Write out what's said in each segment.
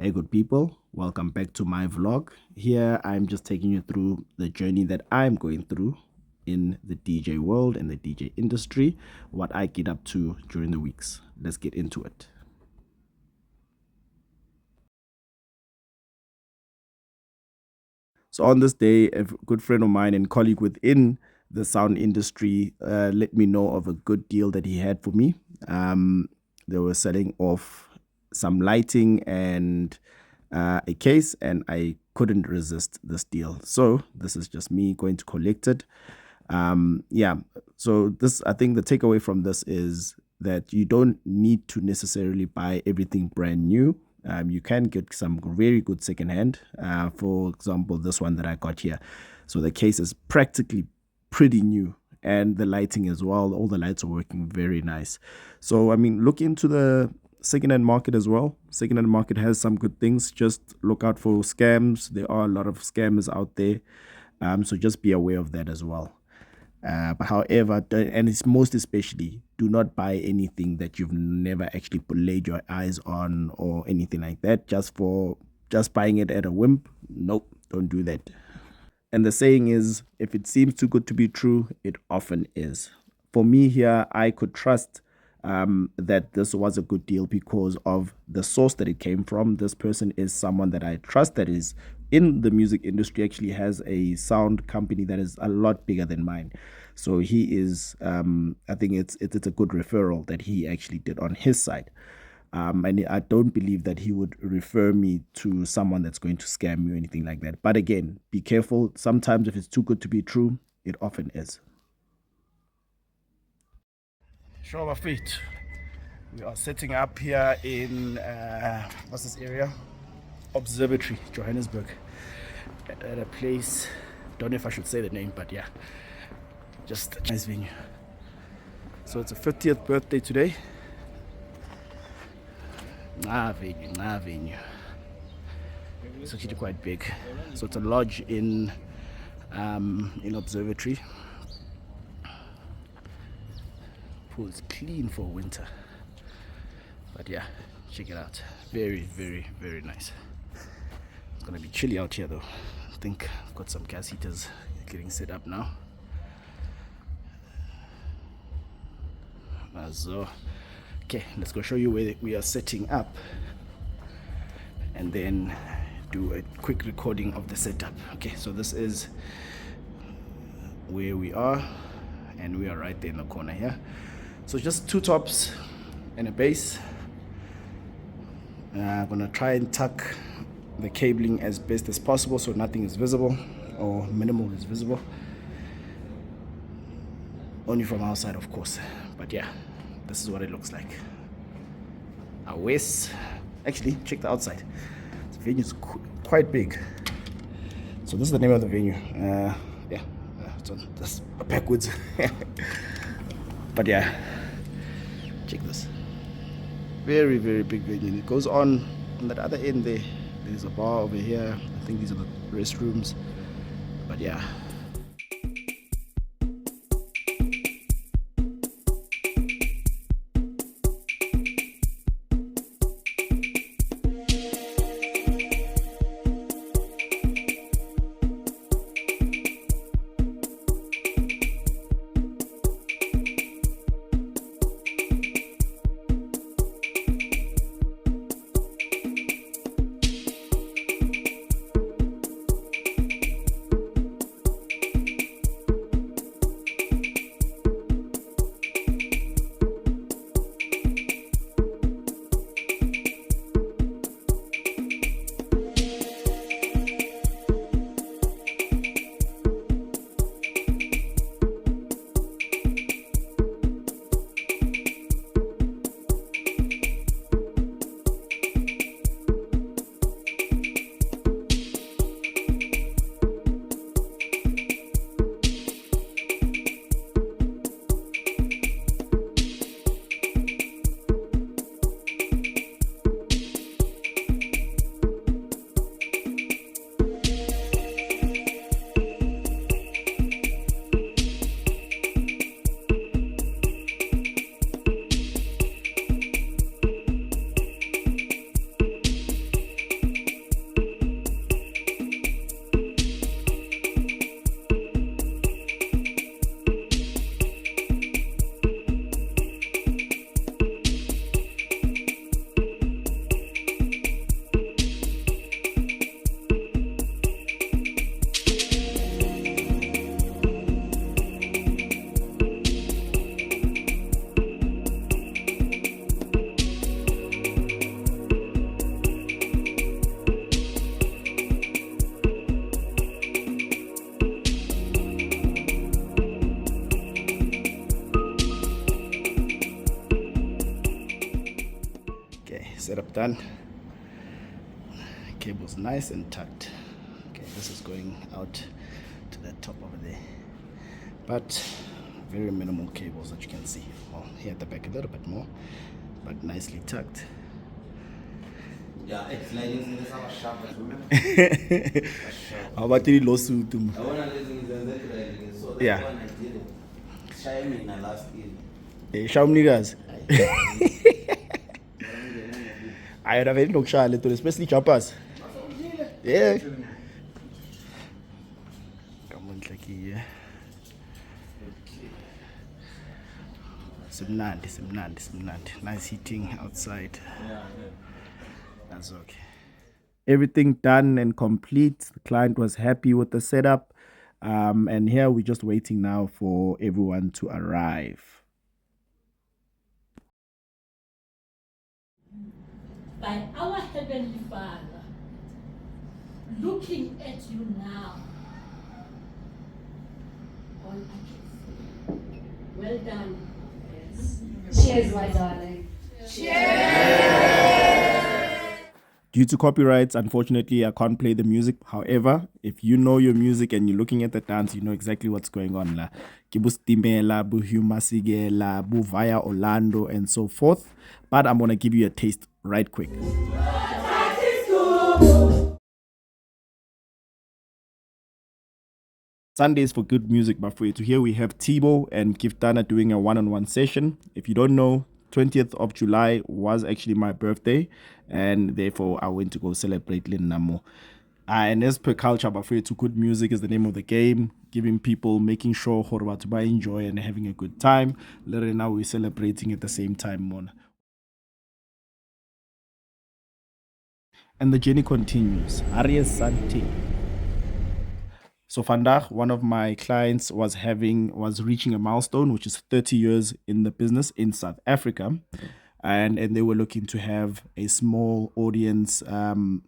Hey, good people, welcome back to my vlog. Here, I'm just taking you through the journey that I'm going through in the DJ world and the DJ industry, what I get up to during the weeks. Let's get into it. So, on this day, a good friend of mine and colleague within the sound industry let me know of a good deal that he had for me. They were selling off some lighting and a case, and I couldn't resist this deal. So this is just me going to collect it. Yeah. So this, I think, the takeaway from this is that you don't need to necessarily buy everything brand new. You can get some very good secondhand. For example, this one that I got here. So the case is practically pretty new, and the lighting as well. All the lights are working very nice. So I mean, look into the secondhand market as well. Secondhand market has some good things. Just look out for scams. There are a lot of scammers out there. So just be aware of that as well. But however, and it's most especially, do not buy anything that you've never actually laid your eyes on or anything like that. Just buying it at a whim. Nope, don't do that. And the saying is, if it seems too good to be true, it often is. For me here, I could trust that this was a good deal because of the source that it came from. This person is someone that I trust, that is in the music industry, actually has a sound company that is a lot bigger than mine. So he is, I think it's a good referral that he actually did on his side. And I don't believe that he would refer me to someone that's going to scam you or anything like that. But again, be careful. Sometimes if it's too good to be true, it often is. Show my feet. We are setting up here in, what's this area? Observatory, Johannesburg. At a place, don't know if I should say the name, but yeah, just a nice venue. So it's a 50th birthday today. Venue. It's actually quite big. So it's a lodge in Observatory. Pool is clean for winter. But yeah, check it out. Very, very, very nice. It's gonna be chilly out here though. I think I've got some gas heaters getting set up now. So okay, let's go show you where we are setting up and then do a quick recording of the setup. Okay, so this is where we are, and we are right there in the corner here. So just two tops and a base. I'm gonna try and tuck the cabling as best as possible so nothing is visible, or minimal is visible. Only from outside, of course. But yeah, this is what it looks like. Our waist, actually, check the outside. The venue is quite big. So this is the name of the venue. Yeah, so that's backwards. But yeah, check this. Very, very big venue. It goes on that other end there. There's a bar over here. I think these are the restrooms. But yeah. done. Cable's nice and tucked. Okay, this is going out to the top over there. But very minimal cables that you can see. Well, here at the back a little bit more, but nicely tucked. Yeah, it's like in the summer shop. How about the lawsuit? Yeah. Show me guys. I have very no child, especially choppers. Yeah. Come on, like here. Simnandi. Nice heating outside. That's okay. Everything done and complete. The client was happy with the setup. And here we're just waiting now for everyone to arrive. By our Heavenly Father, looking at you now, all I can say, well done. Yes. Cheers, my darling. Due to copyrights, unfortunately, I can't play the music. However, if you know your music and you're looking at the dance, you know exactly what's going on. La Kibustimela, Buhumasigela, Bu via Orlando, and so forth. But I'm going to give you a taste right quick. Sundays for good music, Bafwetu. Here we have T-phlo and Giftana doing a one-on-one session. If you don't know, 20th of July was actually my birthday, and therefore I went to go celebrate Lin Namo. And as per culture, Bafwetu, good music is the name of the game, giving people, making sure Horwatuba enjoy and having a good time. Later now we're celebrating at the same time, Mona. And the journey continues. Arias Sante. So Vandag, one of my clients was reaching a milestone, which is 30 years in the business in South Africa. And they were looking to have a small audience and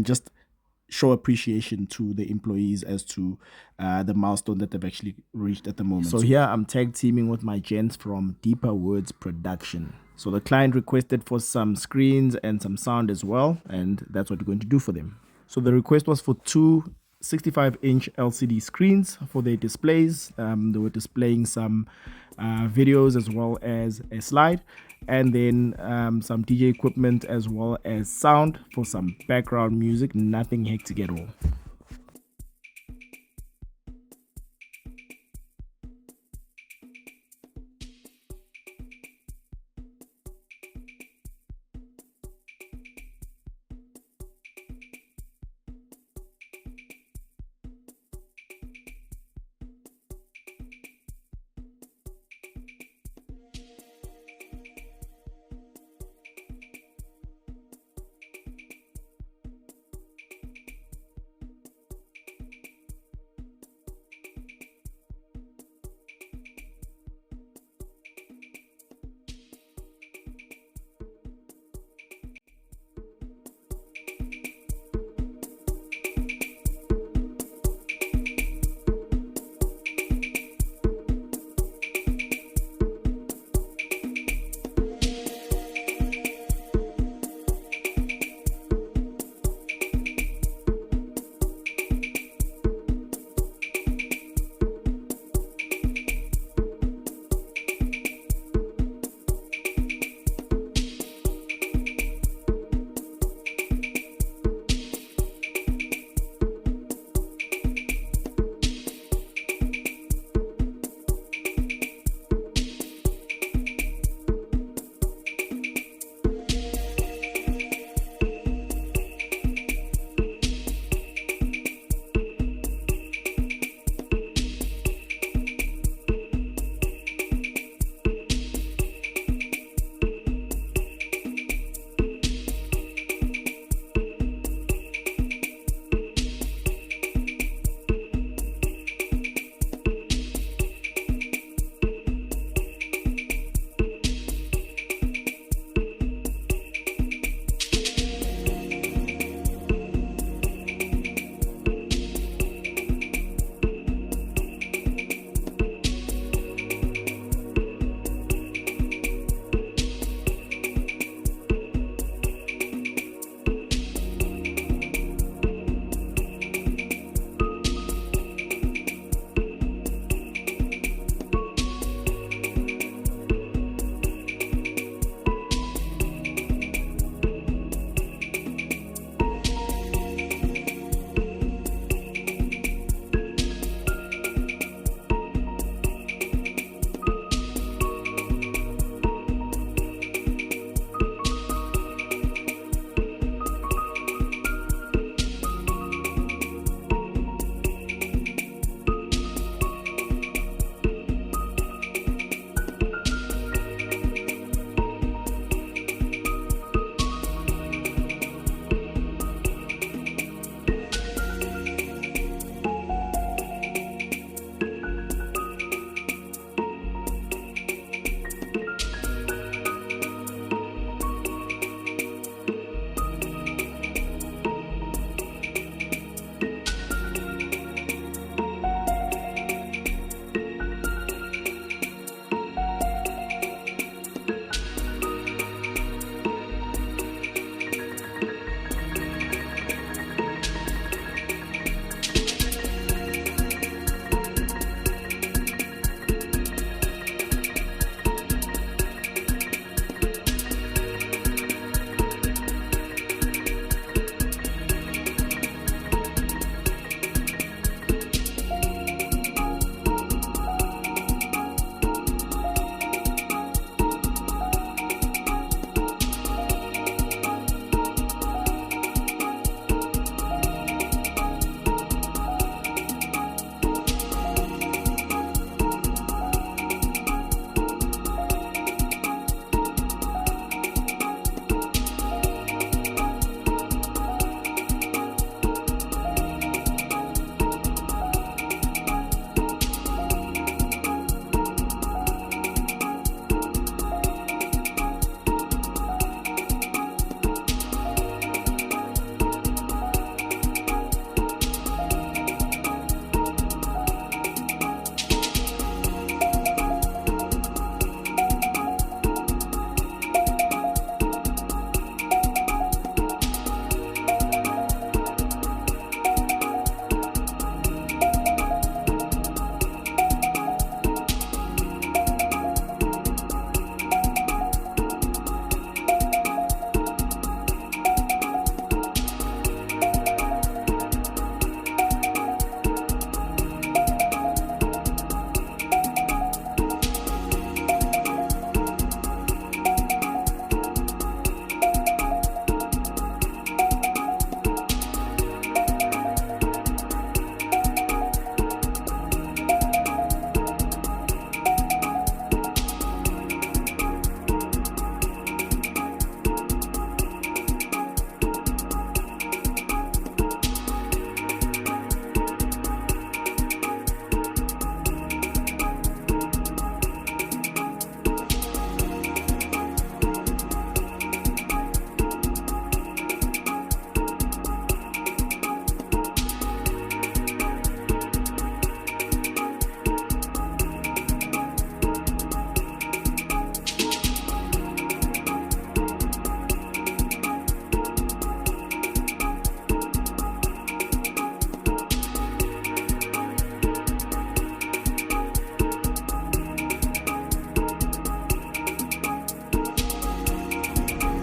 just show appreciation to the employees as to the milestone that they've actually reached at the moment. So here I'm tag teaming with my gents from Deeper Words Production. So the client requested for some screens and some sound as well, and that's what we're going to do for them. So the request was for two 65-inch LCD screens for their displays. They were displaying some videos as well as a slide, and then some DJ equipment as well as sound for some background music. Nothing hectic at all.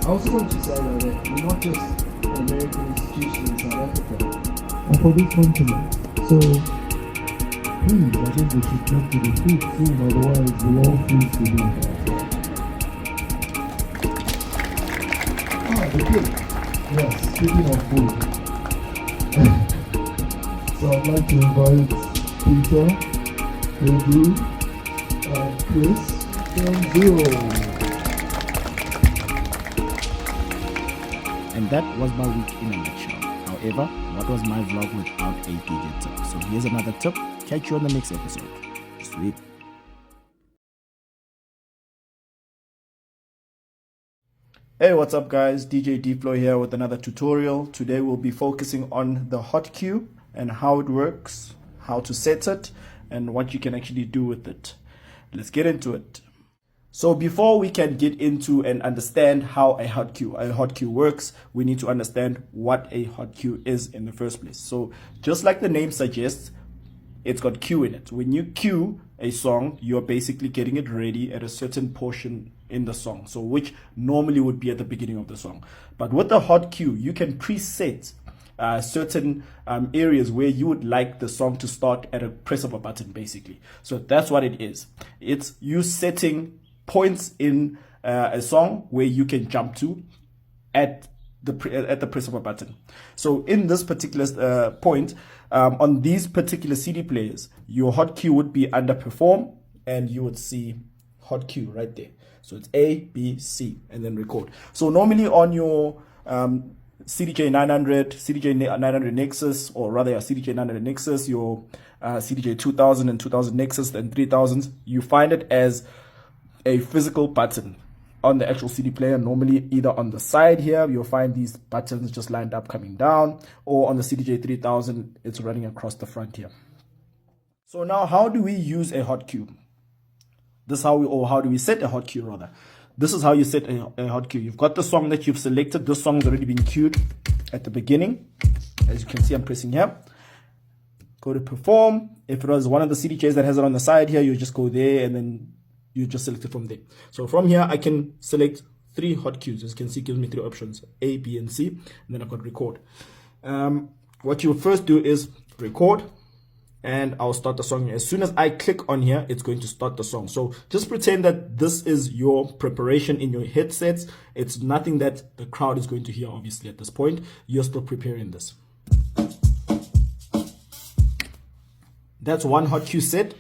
I also want to say that we're not just an American institution in South Africa, and for this continent. So, please, I think we should jump to the feet soon, otherwise we'll all freeze to death. The cake. Yes, speaking of food. So I'd like to invite Peter, Andrew, and Chris from Zero. And that was my week in a nutshell. However, what was my vlog without a DJ tip? So here's another tip. Catch you on the next episode. Sweet. Hey, what's up guys? DJ D-phlo here with another tutorial. Today we'll be focusing on the hot cue and how it works, how to set it, and what you can actually do with it. Let's get into it. So before we can get into and understand how a hot cue works, we need to understand what a hot cue is in the first place. So just like the name suggests, it's got cue in it. When you cue a song, you're basically getting it ready at a certain portion in the song, so which normally would be at the beginning of the song. But with the hot cue, you can preset certain areas where you would like the song to start at a press of a button, basically. So that's what it is. It's you setting points in a song where you can jump to at the press of a button. So in this particular point, on these particular CD players, your hot cue would be under perform, and you would see hot cue right there. So it's A, B, C, and then record. So normally on your CDJ 900, CDJ 900 Nexus, or rather your CDJ 900 Nexus, your CDJ 2000 and 2000 Nexus and 3000s, you find it as a physical button on the actual CD player. Normally either on the side here, you'll find these buttons just lined up coming down, or on the CDJ 3000, it's running across the front here. So now how do we use a hot cue? How do we set a hot cue rather? This is how you set a hot cue. You've got the song that you've selected. This song has already been cued at the beginning. As you can see, I'm pressing here. Go to perform. If it was one of the CDJs that has it on the side here, you just go there and then you just select it from there. So from here, I can select 3 hot cues. As you can see, it gives me 3 options, A, B, and C. And then I've got record. What you first do is record, and I'll start the song. As soon as I click on here, it's going to start the song. So just pretend that this is your preparation in your headsets. It's nothing that the crowd is going to hear, obviously, at this point. You're still preparing this. That's one hot cue set.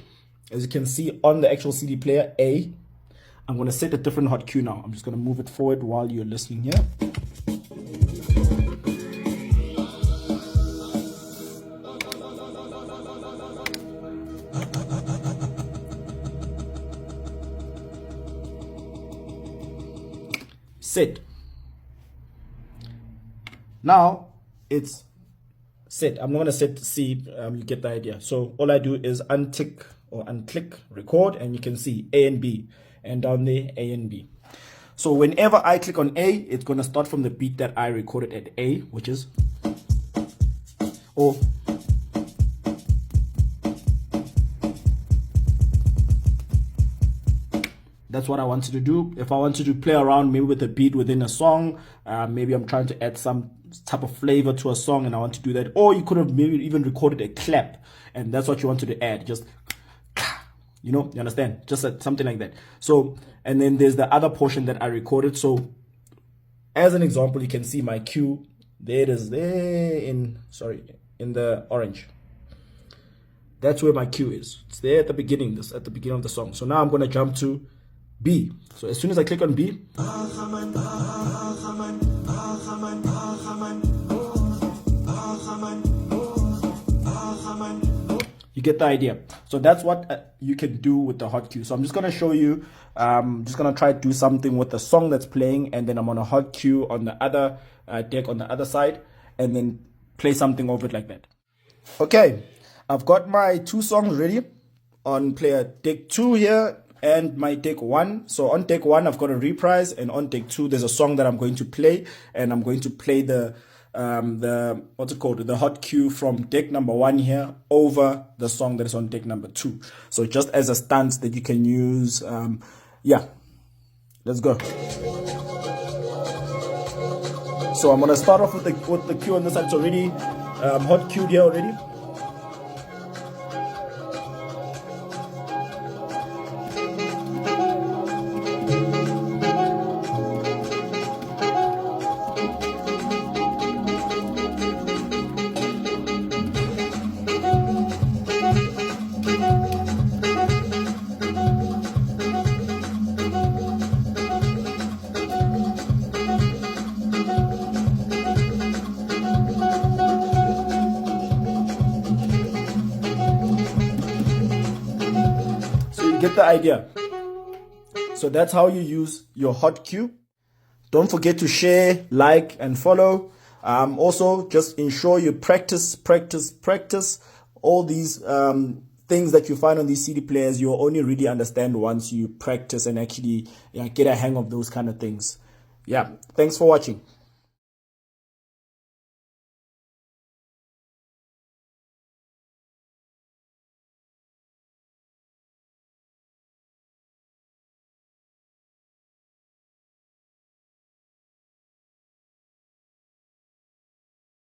As you can see on the actual CD player, A. I'm going to set a different hot cue now. I'm just going to move it forward while you're listening here. Set. Now it's set. I'm not going to set C. You get the idea. So all I do is untick or unclick record, and you can see A and B, and down there A and B. So whenever I click on A, it's going to start from the beat that I recorded at A, which is, or that's what I wanted to do. If I wanted to play around maybe with a beat within a song, maybe I'm trying to add some type of flavor to a song and I want to do that. Or you could have maybe even recorded a clap and that's what you wanted to add. Just, you understand? Just something like that. So, and then there's the other portion that I recorded. So as an example, you can see my cue. There it is there in the orange. That's where my cue is. It's there at the beginning, at the beginning of the song. So now I'm going to jump to B. So as soon as I click on B, you get the idea. So that's what you can do with the hot cue. So I'm just going to show you, just going to try to do something with the song that's playing, and then I'm on a hot cue on the other deck on the other side, and then play something over it like that. Okay, I've got my 2 songs ready on player deck 2 here and my deck 1. So on deck 1, I've got a reprise, and on deck 2, there's a song that I'm going to play, and I'm going to play the hot cue from deck number 1 here over the song that is on deck number 2. So just as a stance that you can use. Yeah, let's go. So I'm gonna start off with the cue on this side. It's already hot cued here already. Get the idea. So that's how you use your hot cue. Don't forget to share, like, and follow. Also, just ensure you practice all these things that you find on these CD players. You'll only really understand once you practice and actually get a hang of those kind of things. Yeah, thanks for watching.